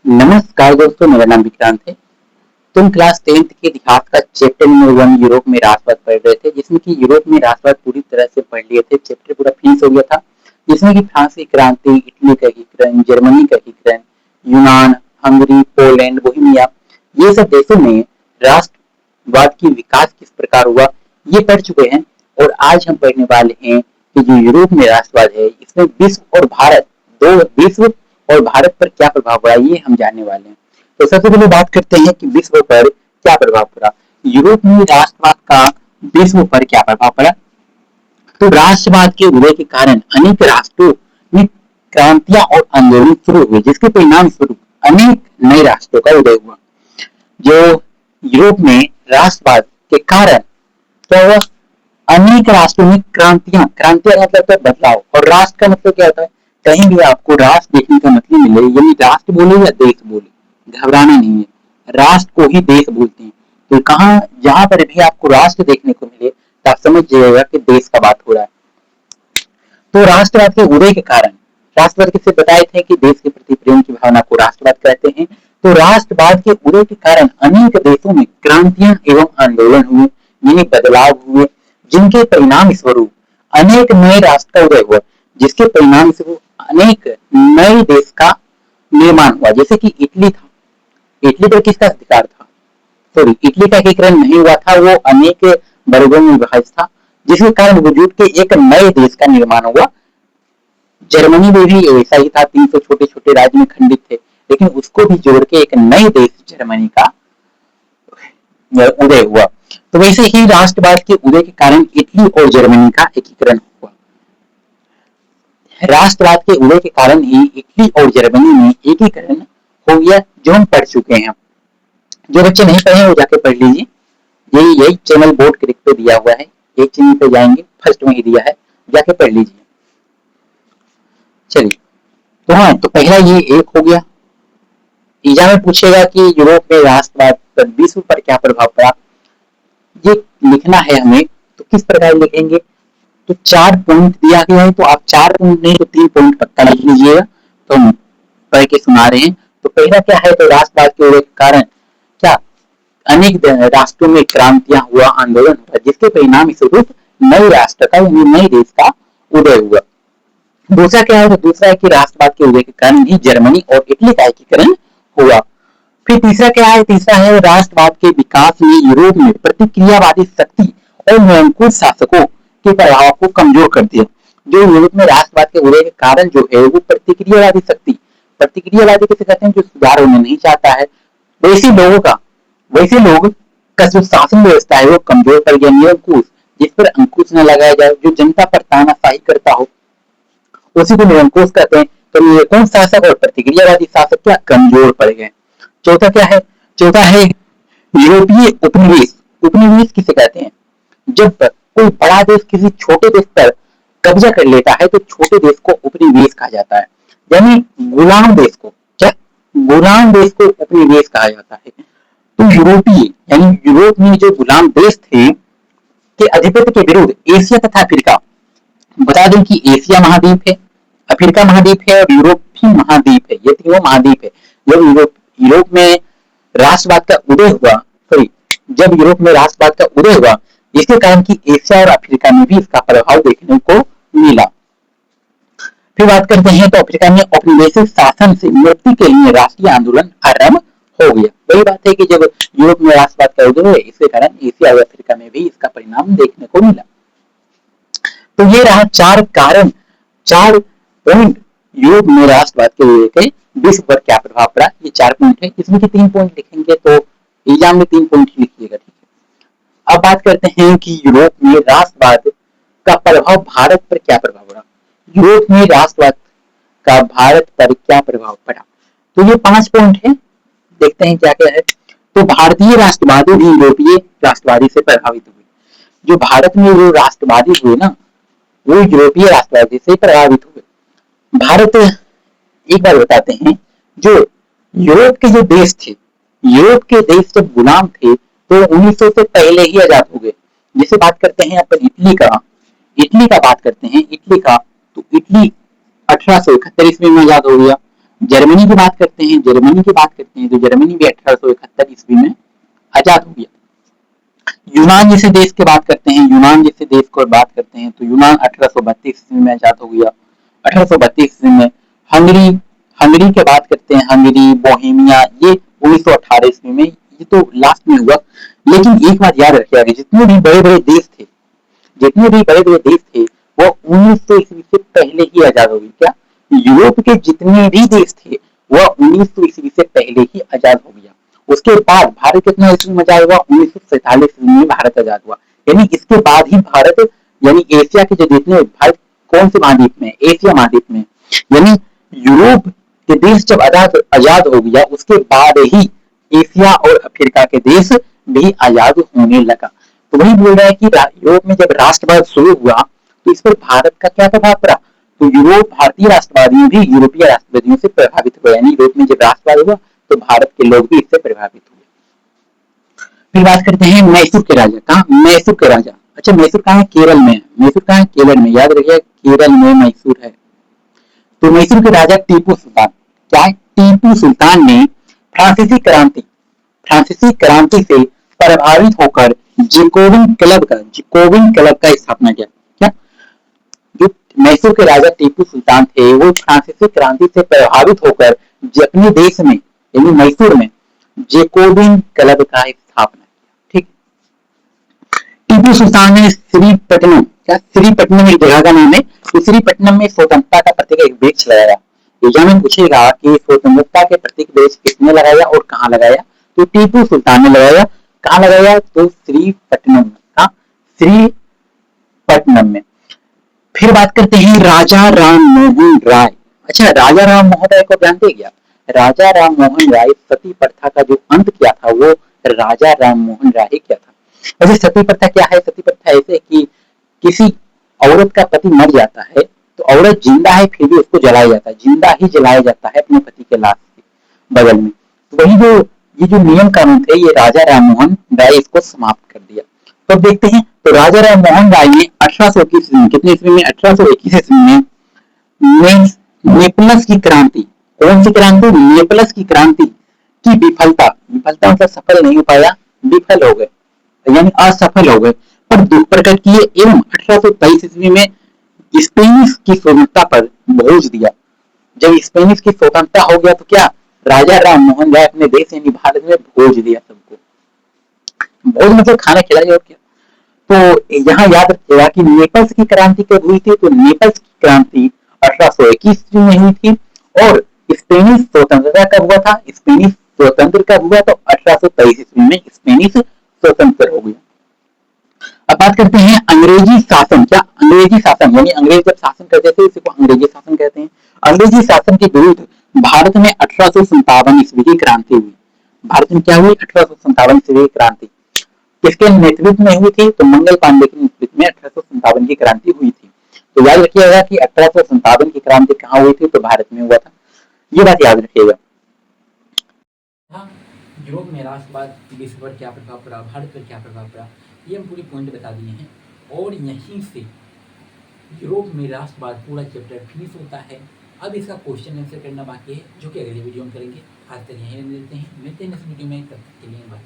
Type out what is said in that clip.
नमस्कार दोस्तों, मेरा नाम विक्रांत है। तुम क्लास 10th के इतिहास का चैप्टर नंबर 1 यूरोप में राष्ट्रवाद पढ़ रहे थे, जिसमें कि यूरोप में राष्ट्रवाद पूरी तरह से पढ़ लिए थे। चैप्टर पूरा फिनिश हो गया था, जिसमें कि फ्रांस की क्रांति, इटली का एकीकरण, जर्मनी का एकीकरण, यूनान, हंगरी, पोलैंड, बोहेमिया, ये सब देशों में राष्ट्रवाद की विकास किस प्रकार हुआ, ये पढ़ चुके हैं। और आज हम पढ़ने वाले हैं कि जो यूरोप में राष्ट्रवाद है, इसमें विश्व और भारत, दो विश्व और भारत पर क्या प्रभाव पड़ा, ये हम जानने वाले हैं। तो सबसे पहले बात करते हैं कि विश्व पर क्या प्रभाव पड़ा। यूरोप में राष्ट्रवाद का विश्व पर क्या प्रभाव पड़ा। तो राष्ट्रवाद के उदय के कारण अनेक राष्ट्रों में क्रांतियां और आंदोलन शुरू हुए, जिसके परिणाम स्वरूप अनेक नए राष्ट्रों का उदय हुआ। जो यूरोप में राष्ट्रवाद के कारण क्या हुआ, अनेक राष्ट्रों में क्रांतियां मतलब है बदलाव, और राष्ट्र का मतलब क्या होता है। कहीं भी आपको राष्ट्र देखने का मतलब मिले, यानी राष्ट्र बोले या देश बोले, घबराना नहीं है, राष्ट्र को ही देश बोलते हैं। तो कहाँ जहां पर भी आपको राष्ट्र देखने को मिले तो आप समझ जाइएगा कि देश का बात हो रहा है। तो राष्ट्रवाद के उदय के कारण, राष्ट्रवाद किसे बताए थे कि देश के प्रति प्रेम की भावना को राष्ट्रवाद कहते हैं। तो राष्ट्रवाद के उदय के कारण अनेक देशों में क्रांतियां एवं आंदोलन हुए, यानी बदलाव हुए, जिनके परिणाम स्वरूप अनेक नए राष्ट्र का उदय हुआ, जिसके परिणाम स्वरूप अनेक नए देश का निर्माण हुआ। जैसे कि इटली था, इटली पर किसका अधिकार था, सॉरी इटली का एकीकरण नहीं हुआ था, वो अनेक वर्गों में विभाजित था, जिसके कारण वजूद के एक नए देश का निर्माण हुआ। जर्मनी में भी ऐसा ही था, 300 छोटे छोटे राज्य में खंडित थे, लेकिन उसको भी जोड़ के एक नए देश जर्मनी का उदय हुआ। तो वैसे ही राष्ट्रवाद के उदय के कारण इटली और जर्मनी का एकीकरण हुआ। राष्ट्रवाद के उदय के कारण ही इटली और जर्मनी में एकीकरण हो गया, जो हम पढ़ चुके हैं। जो बच्चे नहीं पढ़े वो जाके पढ़ लीजिए, यही चैनल बोर्ड क्लिक पे दिया हुआ है, एक चैनल पे जाएंगे, फर्स्ट में ही दिया है, जाके पढ़ लीजिए। चलिए, तो हाँ, तो पहला ये एक हो गया। एग्जाम में पूछेगा कि यूरोप में राष्ट्रवाद पर विश्व पर क्या प्रभाव पड़ा, ये लिखना है हमें, तो किस प्रकार लिखेंगे। तो 4 पॉइंट दिया गया है, तो आप 4 पॉइंट नहीं तो 3 पॉइंट पक्का लिख लीजिएगा। तो हम पढ़ के सुना रहे हैं। तो पहला क्या है, तो राष्ट्रवाद के उदय के कारण क्या अनेक राष्ट्रों में क्रांतियां हुआ, आंदोलन हुआ, जिसके परिणाम स्वरूप नए राष्ट्र का, यानी नए देश का उदय हुआ। दूसरा क्या है, तो दूसरा है कि राष्ट्रवाद के उदय के कारण ही जर्मनी और इटली का एकीकरण हुआ। फिर तीसरा क्या है, तीसरा है राष्ट्रवाद के विकास ने यूरोप में प्रतिक्रियावादी शक्ति और निरंकुश शासकों के प्रभाव को कमजोर कर दिया। जो यूरोप में राष्ट्रवाद के उदय के कारण जो है वो प्रतिक्रियावादी शक्ति, प्रतिक्रियावादी किसे कहते हैं, जो सुधार होना नहीं चाहता है, वैसे लोग का जो शासन व्यवस्था है वो कमजोर पड़ गया। निरंकुश, जिस पर अंकुश न लगाया जाए, जो जनता पर तानाशाही करता हो, उसी को निरंकुश कहते हैं। तो निरंकुश शासक और प्रतिक्रियावादी शासक क्या कमजोर पड़ गए। चौथा क्या है, चौथा है यूरोपीय उपनिवेश। उपनिवेश किसे कहते हैं, जब कोई बड़ा देश किसी छोटे देश पर कब्जा कर लेता है तो छोटे देश को उपनिवेश कहा जाता है, यानी गुलाम देश को, क्या गुलाम देश को उपनिवेश कहा जाता है। तो यूरोपीय यानी यूरोप में जो गुलाम देश थे के अधिपत्य के विरुद्ध एशिया तथा अफ्रीका, बता दें कि एशिया महाद्वीप है, अफ्रीका महाद्वीप है और यूरोप भी महाद्वीप है, ये तीनों महाद्वीप है। जब यूरोप में राष्ट्रवाद का उदय हुआ, सॉरी जब यूरोप में राष्ट्रवाद का उदय हुआ, इसके कारण कि एशिया और अफ्रीका में भी इसका प्रभाव देखने को मिला। फिर बात करते हैं, तो अफ्रीका में औपनिवेशिक शासन से मुक्ति के लिए राष्ट्रीय आंदोलन आरंभ हो गया। वही बात है कि जब यूरोप में राष्ट्रवाद का उदय हुआ, इसके कारण एशिया और अफ्रीका में भी इसका परिणाम देखने को मिला। तो ये रहा 4 कारण, 4 पॉइंट यूरोप में राष्ट्रवाद के उदय के विश्व पर क्या प्रभाव पड़ा, ये 4 पॉइंट है। इसमें के 3 पॉइंट लिखेंगे तो एग्जाम में 3 पॉइंट लिखिएगा, ठीक है। अब बात करते हैं कि यूरोप में राष्ट्रवाद का प्रभाव भारत पर क्या प्रभाव पड़ा। यूरोप में राष्ट्रवाद का भारत पर क्या प्रभाव पड़ा, तो ये 5 पॉइंट है, देखते हैं क्या क्या है। तो भारतीय राष्ट्रवादी भी यूरोपीय राष्ट्रवादी से प्रभावित हुए। जो भारत में जो राष्ट्रवादी हुए ना, वो यूरोपीय राष्ट्रवादी से प्रभावित हुए। भारत, एक बार बताते हैं, जो यूरोप के जो देश थे, यूरोप के देश जब गुलाम थे तो 1900 से पहले ही आजाद हो गए। जैसे बात करते हैं अपन इटली का बात करते हैं, इटली का, तो इटली 1871 ईस्वी में आजाद हो गया। जर्मनी की बात करते हैं, तो जर्मनी भी 1871 ईस्वी में आजाद हो गया। यूनान जैसे देश की बात करते हैं, तो यूनान 1832 ईस्वी में आजाद हो गया। 1832 ईस्वी में हंगरी हंगरी की बात करते हैं, हंगरी, बोहेमिया, ये 1918 ईस्वी में, ये तो लास्ट में हुआ। लेकिन एक बात याद रखिएगा, जितने भी बड़े बड़े देश थे, वो 1900 ईस्वी से पहले ही आजाद हो गए। क्या यूरोप के जितने भी देश थे वह 1900 ईस्वी से पहले ही आजाद हो गया। उसके बाद भारत कितना ईस्वी में आजाद हुआ? 1947 ईस्वी में भारत आजाद हुआ। यानी इसके बाद ही भारत, यानी एशिया के जो जितने, भारत कौन से महाद्वीप में? एशिया महाद्वीप में। यानी यूरोप के देश जब आजाद हो गया, उसके बाद ही एशिया और अफ्रीका के देश भी आजाद होने लगा। तो वही बोल रहा है कि यूरोप में जब राष्ट्रवाद शुरू हुआ तो इस पर भारत का क्या प्रभाव पड़ा? तो यूरोप, भारतीय राष्ट्रवादियों भी यूरोपीय राष्ट्रवादियों से प्रभावित हुए। यानी यूरोप में जब राष्ट्रवाद हुआ तो भारत के लोग भी इससे प्रभावित हुए। फिर बात करते हैं मैसूर के राजा। कहा? मैसूर के राजा। अच्छा, मैसूर कहाँ है? केरल में। मैसूर कहाँ है? केरल में। याद रखिए, केरल में मैसूर है। तो मैसूर के राजा टीपू सुल्तान, क्या है? टीपू सुल्तान ने फ्रांसीसी क्रांति से प्रभावित होकर जैकोबिन क्लब का स्थापना किया। क्या? जो मैसूर के राजा टीपू सुल्तान थे, वो फ्रांसीसी क्रांति से प्रभावित होकर अपने देश में, यानी मैसूर में, जैकोबिन क्लब का स्थापना किया। ठीक। टीपू सुल्तान ने श्रीपट्टनम एक जगह का नाम है, तो श्रीपट्टनम में स्वतंत्रता का प्रतीक एक वृक्ष लगाया। एग्जाम में पूछेगा कि स्वतंत्रता के प्रतीक वृक्ष किसने लगाया और कहाँ लगाया? तो टीपू सुल्तान ने लगाया। कहाँ लगाया? तो श्रीपट्टनम में। फिर बात करते हैं राजा राम मोहन राय। अच्छा, राजा राम मोहन राय को जानते क्या? राजा राम मोहन राय सती प्रथा का जो अंत किया था वो राजा राम मोहन राय ही किया था। वैसे सती प्रथा क्या है? सती प्रथा ऐसे कि किसी औरत का पति मर जाता है तो औरत जिंदा है फिर भी उसको जलाया जाता है, जिंदा ही जलाया जाता है अपने पति के लाश के बगल में। तो वही जो ये जो नियम कानून थे, ये राजा राम मोहन राय इसको समाप्त कर दिया। तो अब देखते हैं, तो राजा राम मोहन राय ने 1821 ईस्वी में, कितने ईस्वी में? 1821 ईस्वी में नेपलस की क्रांति, कौन सी क्रांति? नेपलस की क्रांति की विफलता मतलब सफल नहीं हो पाया, विफल हो गए, यानी असफल हो गए, पर दुख प्रकट किए एवं 1823 ईस्वी में स्पेनिश की स्वतंत्रता पर बोझ दिया। जब स्पेनिश की स्वतंत्रता हो गया तो क्या राजा राम मोहन राय अपने देश यानी भारत में भोज दिया सबको। भोज मतलब खाना खिलाया और क्या। तो यहाँ याद रखिएगा कि नेपल्स की क्रांति कब हुई थी? तो नेपल्स की क्रांति 1821 में हुई थी। और स्पेनिश स्वतंत्रता कब हुआ था? स्पेनिश स्वतंत्र कब हुआ? तो 1823 ईस्वी में स्पेनिश स्वतंत्र हो गया। अब बात करते हैं अंग्रेजी शासन। क्या? अंग्रेजी शासन यानी अंग्रेज जब शासन करते थे इसी को अंग्रेजी शासन कहते हैं। अंग्रेजी शासन के विरुद्ध भारत में 1857 ईस्वी की क्रांति हुई। भारत में क्या हुई? 1857 ईस्वी की क्रांति किसके नेतृत्व में हुई थी? तो मंगल पांडे के नेतृत्व में 1857 की क्रांति हुई थी। तो याद रखिएगा कि 1857 की क्रांति कहाँ हुई थी? तो भारत में हुआ था। ये बात याद रखिएगा। हाँ, यूरोप में राष्ट्रवाद विश्व पर क्या प्रभाव पड़ा, भारत पर क्या प्रभाव पड़ा, ये हम पूरी पॉइंट बता दिए हैं। और यहीं से यूरोप में राष्ट्रवाद पूरा चैप्टर फिनिश होता है। अब इसका क्वेश्चन आंसर करना बाकी है, जो कि अगले वीडियो में करेंगे। आज तक यहीं रहने देते हैं, मिलते हैं नेक्स्ट वीडियो में, तब तक के लिए बाय।